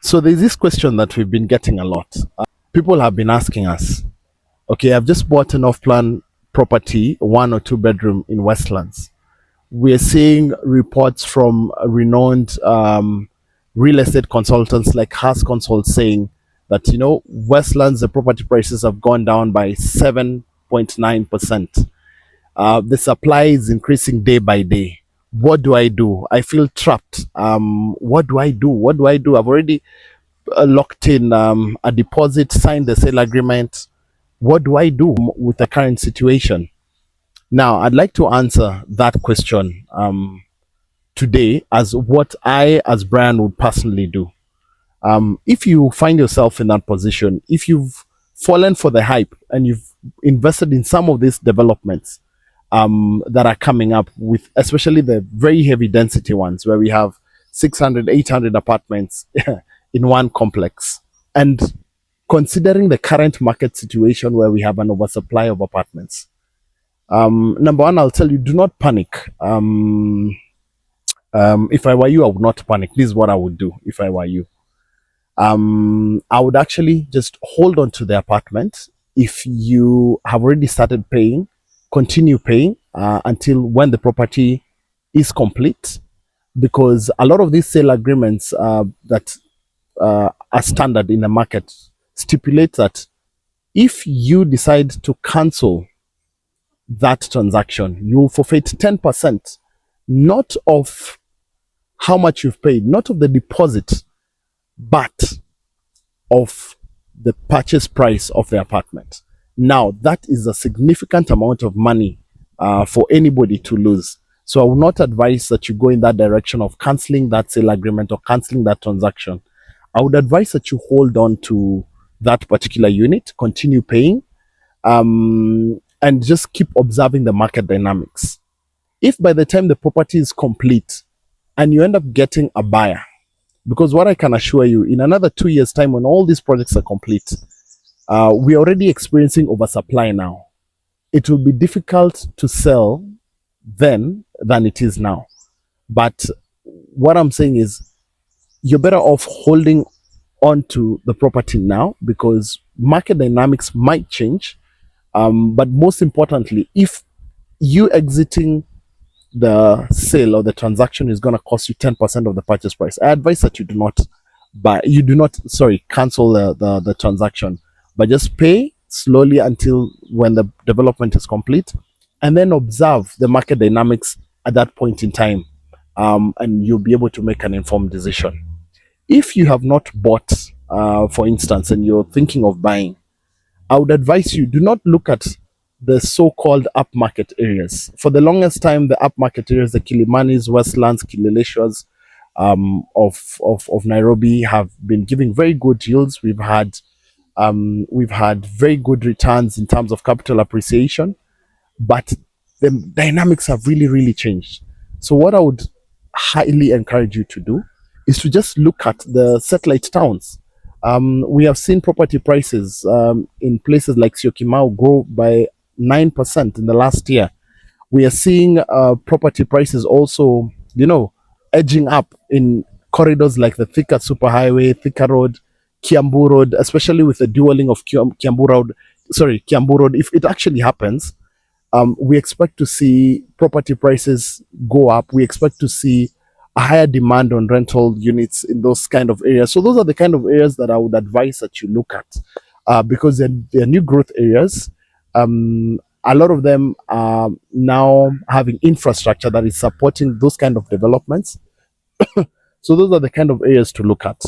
So there's this question that we've been getting a lot. People have been asking us, okay, I've just bought an off-plan property, 1 or 2 bedroom in Westlands. We're seeing reports from renowned real estate consultants like Has Consult saying that, Westlands, the property prices have gone down by 7.9%. The supply is increasing day by day. What do I do? I feel trapped. What do I do? What do I do? I've already locked in a deposit, signed the sale agreement. What do I do with the current situation? Now, I'd like to answer that question today as what I, as Brian, would personally do. If you find yourself in that position, if you've fallen for the hype and you've invested in some of these developments that are coming up, with especially the very heavy density ones where we have 600, 800 apartments in one complex, and considering the current market situation where we have an oversupply of apartments, number one, I'll tell you, do not panic. If I were you, I would not panic. This is what I would do if I were you. I would actually just hold on to the apartment. If you have already started paying, continue paying until when the property is complete, because a lot of these sale agreements that are standard in the market stipulate that if you decide to cancel that transaction, you will forfeit 10%, not of how much you've paid, not of the deposit, but of the purchase price of the apartment. Now, that is a significant amount of money for anybody to lose. So I will not advise that you go in that direction of canceling that sale agreement or canceling that transaction. I would advise that you hold on to that particular unit, continue paying, and just keep observing the market dynamics. If by the time the property is complete and you end up getting a buyer, because what I can assure you, in another 2 years' time, when all these projects are complete, we're already experiencing oversupply now. It will be difficult to sell then than it is now. But what I'm saying is, you're better off holding on to the property now, because market dynamics might change. But most importantly, if you exiting the sale or the transaction is going to cost you 10% of the purchase price, I advise that you do not cancel the transaction, but just pay slowly until when the development is complete, and then observe the market dynamics at that point in time, and you'll be able to make an informed decision. If you have not bought, for instance, and you're thinking of buying, I would advise you, do not look at the so-called upmarket areas. For the longest time, the upmarket areas, the Kilimanis, Westlands, Kileleshwas of Nairobi, have been giving very good yields. We've had very good returns in terms of capital appreciation, but the dynamics have really, really changed. So what I would highly encourage you to do is to just look at the satellite towns. We have seen property prices in places like Syokimau grow by 9% in the last year. We are seeing property prices also, edging up in corridors like the Thika Superhighway, Thika Road, Kiambu Road, especially with the dualing of Kiambu Road. If it actually happens, we expect to see property prices go up. We expect to see a higher demand on rental units in those kind of areas. So those are the kind of areas that I would advise that you look at, because they're new growth areas. A lot of them are now having infrastructure that is supporting those kind of developments. So those are the kind of areas to look at.